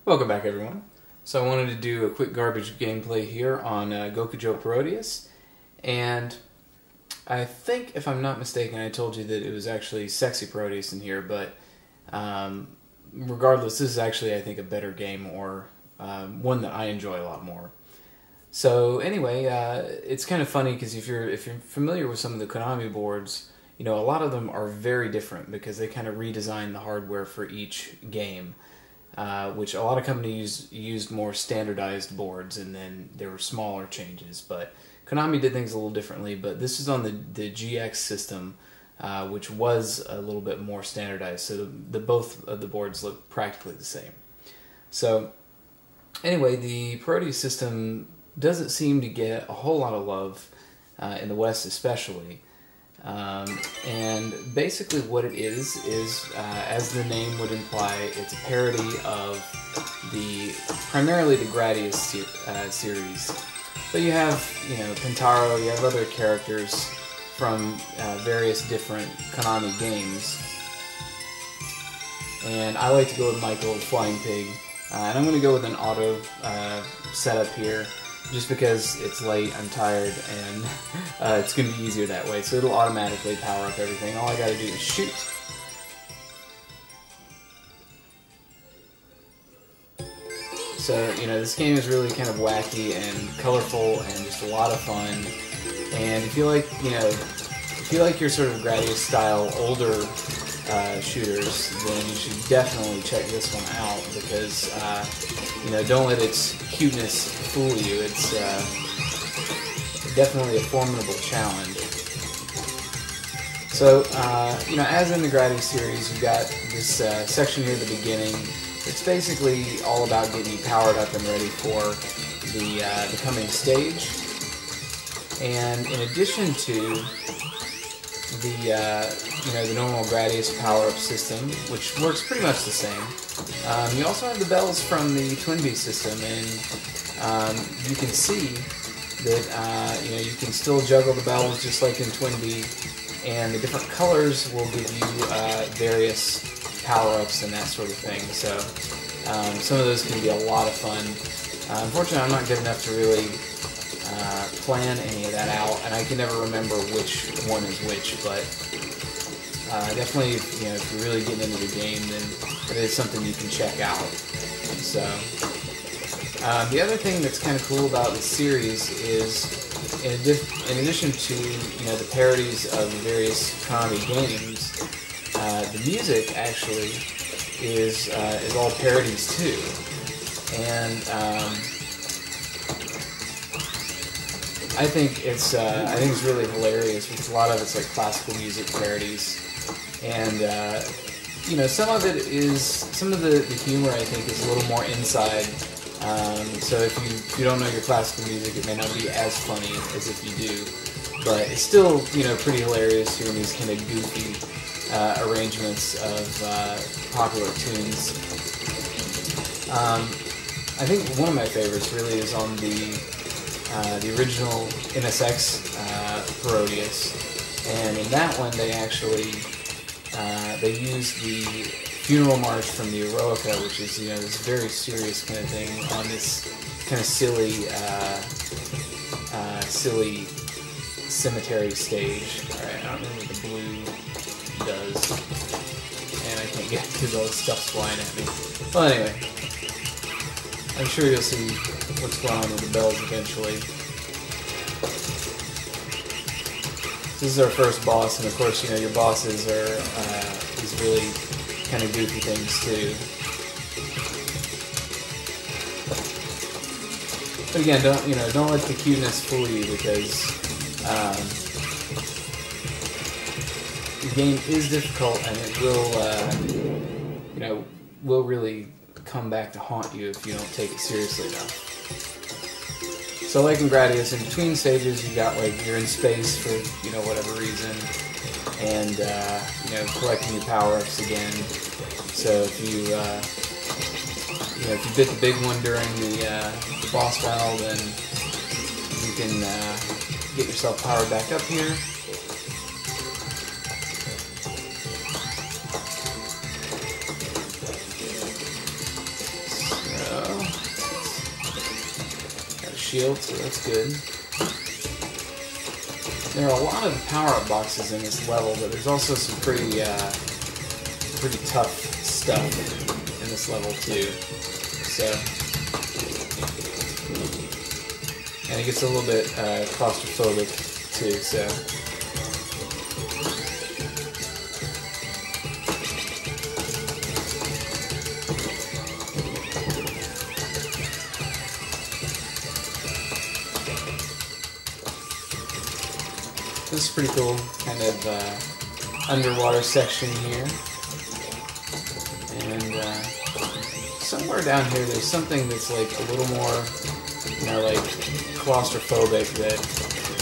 Welcome back, everyone. So I wanted to do a quick garbage gameplay here on Gokujo Parodius, and I think, if I'm not mistaken, I told you that it was actually Sexy Parodius in here, but regardless, this is actually, I think, a better game, or one that I enjoy a lot more. So anyway, it's kind of funny because if you're familiar with some of the Konami boards, you know, a lot of them are very different because they kind of redesigned the hardware for each game. Which a lot of companies used more standardized boards, and then there were smaller changes. But Konami did things a little differently. But this is on the GX system, which was a little bit more standardized. So both of the boards look practically the same. So anyway, the Parodius system doesn't seem to get a whole lot of love in the West, especially. And basically what it is as the name would imply, it's a parody of primarily the Gradius series. But you have, you know, Pentaro, you have other characters from various different Konami games. And I like to go with Michael, Flying Pig, and I'm going to go with an auto setup here. Just because it's late, I'm tired, and it's going to be easier that way. So it'll automatically power up everything. All I got to do is shoot. So, you know, this game is really kind of wacky and colorful and just a lot of fun. And if you like, you know, if you like your sort of Gradius style older shooters, then you should definitely check this one out because, you know, don't let its cuteness fool you. It's definitely a formidable challenge. So, you know, as in the Gradius series, you've got this section here at the beginning. It's basically all about getting you powered up and ready for the coming stage. And in addition to the normal Gradius power-up system, which works pretty much the same, you also have the bells from the Twin Beast system, and you can see that you know, you can still juggle the bells just like in Twin Beast, and the different colors will give you various power-ups and that sort of thing. So some of those can be a lot of fun. Unfortunately, I'm not good enough to really plan any of that out, and I can never remember which one is which, but definitely, you know, if you're really getting into the game, then it is something you can check out. So the other thing that's kind of cool about this series is, in addition to, you know, the parodies of various Konami games, the music actually is all parodies too, and I think it's really hilarious because a lot of it's like classical music parodies, and you know, some of the humor, I think, is a little more inside. So if you don't know your classical music, it may not be as funny as if you do, but it's still, you know, pretty hilarious hearing these kind of goofy arrangements of popular tunes. I think one of my favorites really is on the original MSX Parodius, and in that one they actually they used the funeral march from the Eroica, which is, you know, this very serious kind of thing, on this kind of silly cemetery stage. Alright, I don't know what the blue does, and I can't get it because all this stuff's flying at me. Well, anyway, I'm sure you'll see what's going on with the bells eventually. This is our first boss, and of course, you know, your bosses are these really kind of goofy things too. But again, don't let the cuteness fool you, because the game is difficult, and it will, you know, will really come back to haunt you if you don't take it seriously enough. So like in Gradius, in between stages, you got, like, you're in space for, you know, whatever reason, and you know, collecting your power-ups again. So if you you know, if you bit the big one during the boss battle, then you can get yourself powered back up here. shield, so that's good. There are a lot of power-up boxes in this level, but there's also some pretty tough stuff in this level too. So, and it gets a little bit claustrophobic too. So. This is pretty cool, kind of underwater section here. And somewhere down here there's something that's like a little more, you know, like claustrophobic that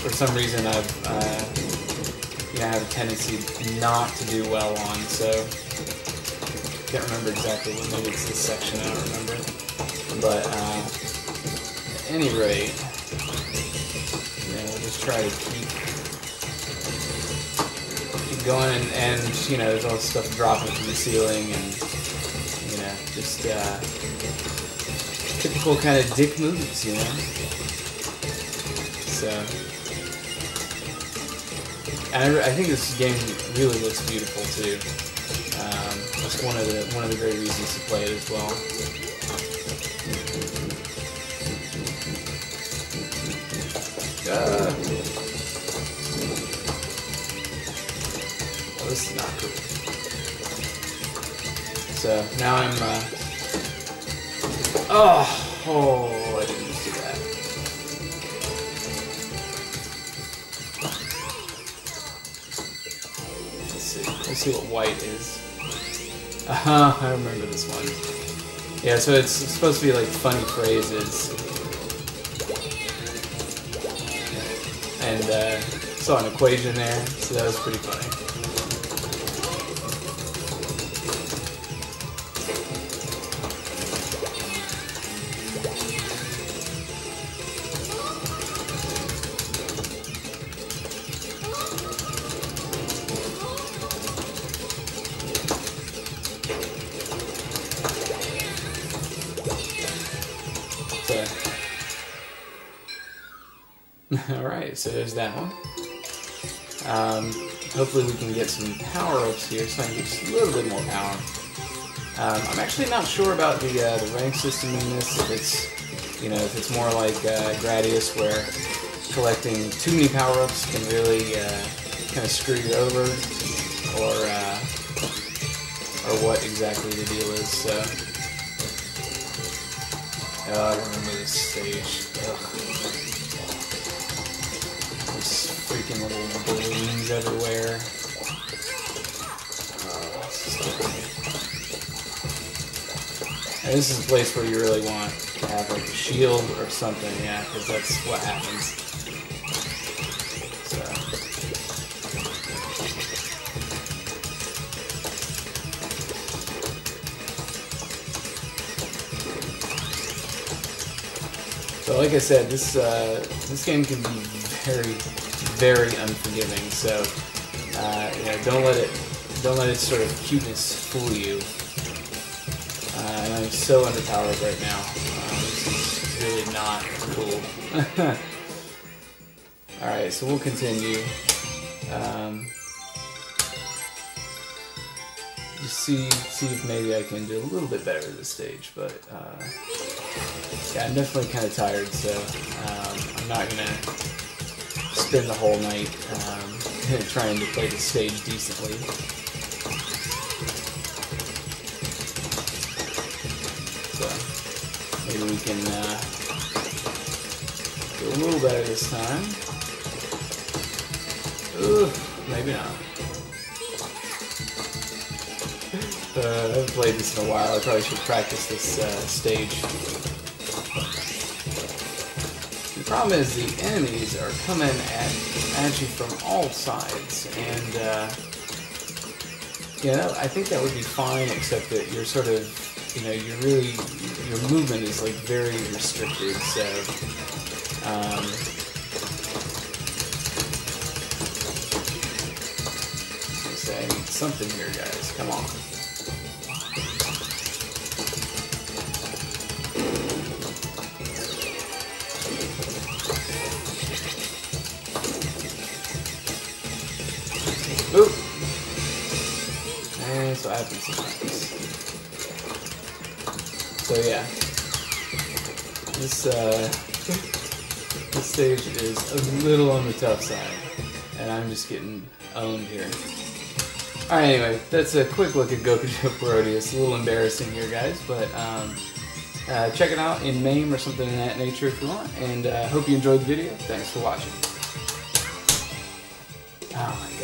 for some reason I've, you know, have a tendency not to do well on, so can't remember exactly what, maybe it's this section, I don't remember. But at any rate, you know, we'll just try to keep going, and you know, there's all this stuff dropping from the ceiling, and you know, just typical kind of dick moves, you know. So, and I think this game really looks beautiful too. That's one of the great reasons to play it as well. This is not cool. So now I'm oh, I didn't do that. Let's see what white is. I remember this one. Yeah, so it's supposed to be like funny phrases. And saw an equation there, so that was pretty funny. Alright, so there's that one. Hopefully we can get some power-ups here so I can get just a little bit more power. I'm actually not sure about the rank system in this, if it's, you know, if it's more like Gradius, where collecting too many power-ups can really kind of screw you over, or what exactly the deal is, so. Oh, I remember this stage. Ugh. Freaking little balloons everywhere. And this is a place where you really want to have like a shield or something, yeah, because that's what happens. So like I said, this game can be very unforgiving. So you know, don't let its sort of cuteness fool you. And I'm so underpowered right now. This is really not cool. All right, so we'll continue. Just see if maybe I can do a little bit better at this stage, but yeah, I'm definitely kind of tired, so I'm not gonna spend the whole night trying to play the stage decently. So maybe we can do a little better this time. Ooh, maybe not. I haven't played this in a while. I probably should practice this stage. The problem is the enemies are coming at you from all sides, and yeah, I think that would be fine, except that you're sort of, you know, your movement is like very restricted. So I need something here, guys. Come on. Oop! And so happens sometimes. So yeah. This stage is a little on the tough side. And I'm just getting owned here. Alright, anyway, that's a quick look at Gokujo Parodius. A little embarrassing here, guys, but check it out in MAME or something in that nature if you want. And hope you enjoyed the video. Thanks for watching. Oh my God.